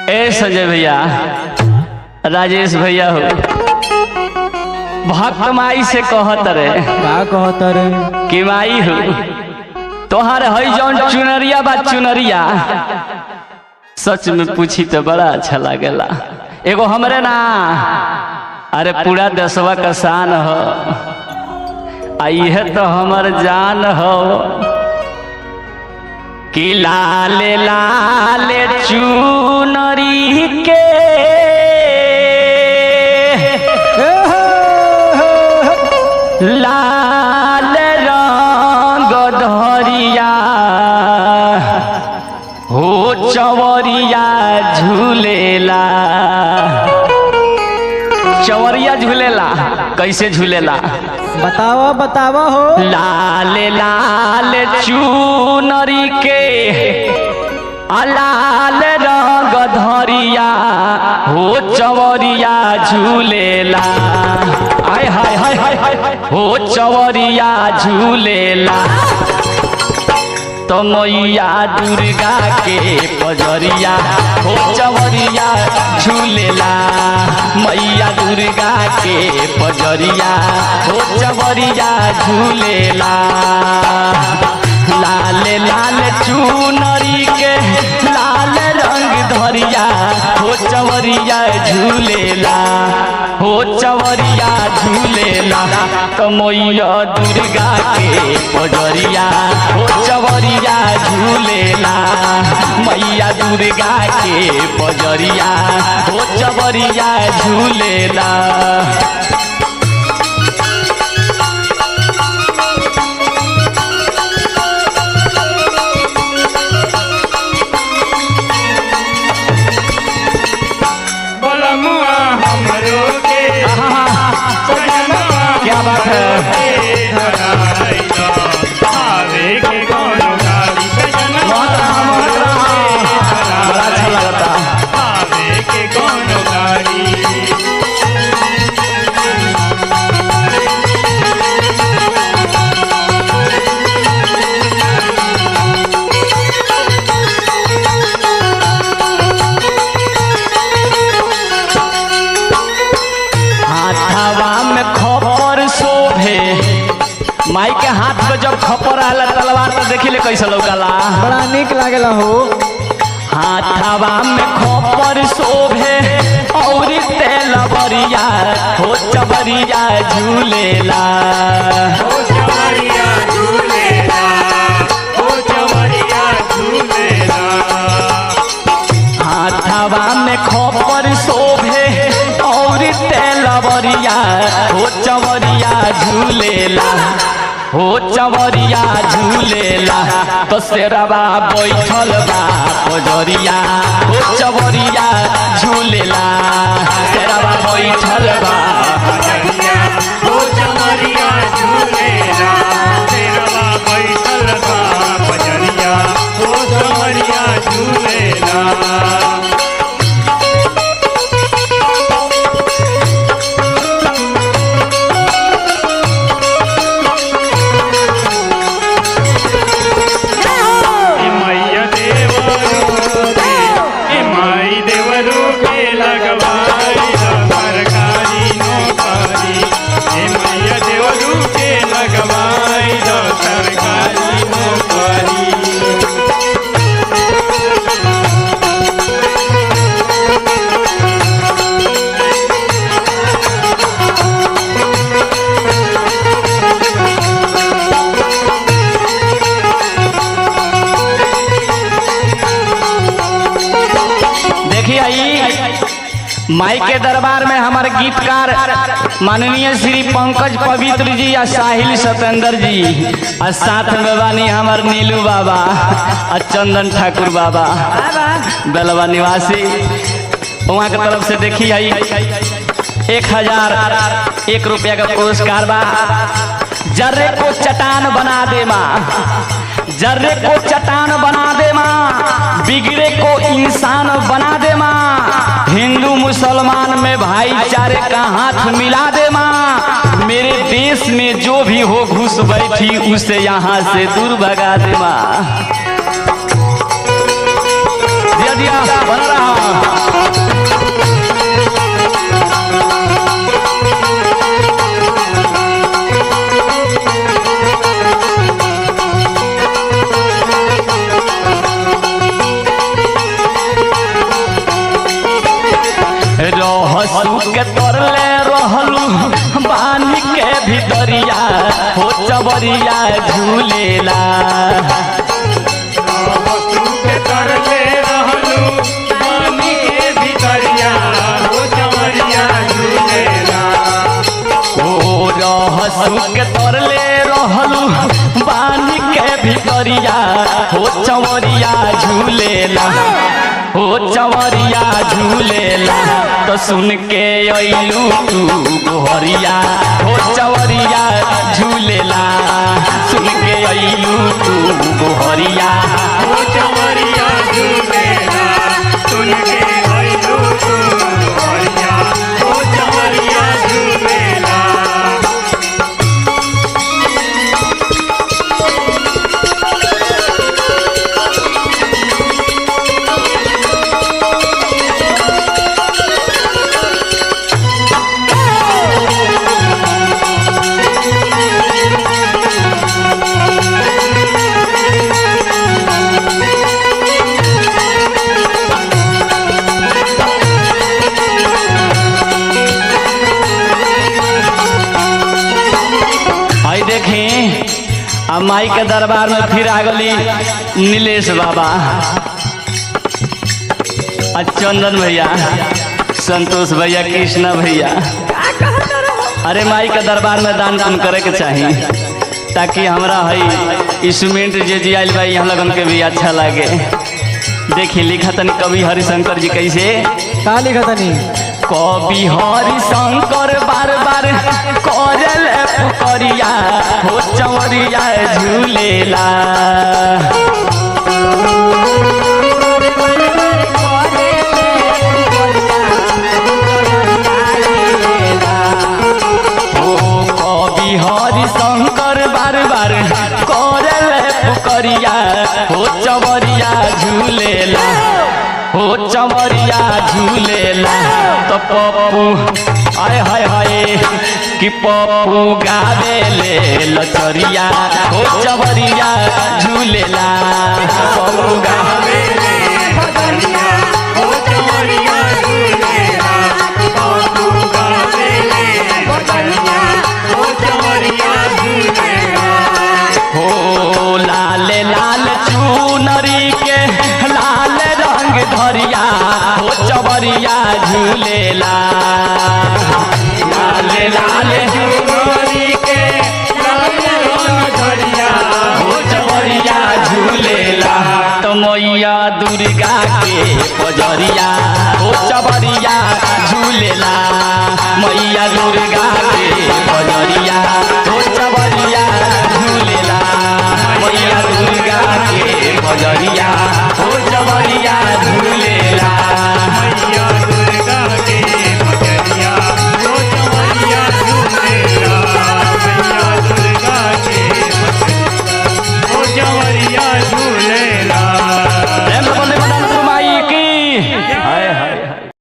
ए संजय भैया, राजेश भैया हो, भक्त माई से कहत रे का कहत रे कि माई हो तोहार हई जौन चुनरिया बा चुनरिया सच में पूछी तो बड़ा अच्छा लागेला। एगो हमरे ना, अरे पूरा देशवा का शान हो, आई तो हमर जान हो कि लाले लाले चुनरी के लाल रंग धरिया हो चवरिया झूलेला। चवरिया झूलेला कैसे झूलेला बतावा बतावा हो। लाल लाल चुनरी के लाल रंग धरिया हो चवरिया झूलेला। हाय हाय हाय हाय हाय हो चवरिया झूलेला। तो मैया दुर्गा के पजरिया हो चवरिया झूलेला। मैया दुर्गा के पजरिया हो चवरिया झूलेला। लाल लाल चुनरी के लाल रंग धरिया हो चवरिया झूलेला। हो चवरिया झूलेला। तो मैया दुर्गा के पजरिया हो चवरिया झूलेला। मैया दुर्गा के पजरिया हो चवरिया झूलेला। क्या बात है, बड़ा अच्छा लगता। हाथवा में खपर शोभे, माई के हाथ में जब खपर आला तलवार तो देखी ले कैसे लौकाला, बड़ा निक लागेला हो। हाथवा में खपर शोभे और तेल बरिया हो चवरिया झूलेला। हो चवरिया झूलेला, हो चवरिया झूलेला। हाथवा में खपर शोभे और तेल बरिया हो चवरिया झूलेला। हो चवरिया झूलेला। तो शेरवा बैठल बा पजरिया हो चवरिया झूलेला। शेरवा बैठल बा पजरिया हो चवरिया झूलेला। शेरवा बैठल बा पजरिया हो चवरिया झूलेला। माई के दरबार में हमारे गीतकार माननीय श्री पंकज पवित्र जी और साहिल सतेंद्र जी और साथ में बानी हमार नीलू बाबा और चंदन ठाकुर बाबा बेलवा निवासी। वहाँ के तरफ से देखी आई 1001 रुपया का पुरस्कार बा। जर्रे को चट्टान बना दे माँ, जर्रे को चट्टान बना दे माँ, बिगड़े को इंसान बना दे माँ। हिंदू मुसलमान में भाईचारे का हाथ मिला दे माँ। मेरे देश में जो भी हो घुस बैठी उसे यहाँ से दूर भगा दे माँ। दिया बन रहा चवरिया झूलेला। वस्तु के तरले रहलू पानी के भितरिया हो चवरिया झूलेला। ओ रहसु के तरले रहलू बानी के भितरिया हो चवरिया झूलेला। हो चवरिया झूलेला तो सुन के अइलू तू गोहरिया हो चवरिया झूलेला। सुन के अइलू तू गोहरिया हो चवरिया झूलेला। सुन के अइलू तू गोहरिया हो चवरिया झूलेला। आई देखें अब माई के दरबार में फिर आ गली नीलेश बाबा, चंदन भैया, संतोष भैया, कृष्णा भैया। अरे माई के दरबार में दान पुण्य करे के चाहिए ताकि हमरा है इंस्ट्रूमेंट जे जी आयल भाई हम लोगन के भी अच्छा लगे। देखिए लिखा तनी कवि हरिशंकर जी कैसे का लिखा तनी? कवि हरिशंकर बार बार करल पुकरिया हो चवरिया झूलेला। ओ कवि हरिशंकर बार बार करल पुकरिया हो चवरिया झूलेला। हो चवरिया झूलेला तो पप्पू आय हाय हाय कि पप्पू गावे ले लचरिया हो चवरिया झूलेला। पप्पू गावे हो चवरिया झूलेला। पप्पू गावे भजनिया हो चवरिया झूलेला। हो लाल लाल चुनरी के लाल रंग धरिया हो चवरिया झूलेला। लाल लाल चुनरी के लाल रंग धरिया हो चवरिया झूलेला तो मैया दुर्गा के पजरिया हो चवरिया झूलेला। मैया दुर्गा के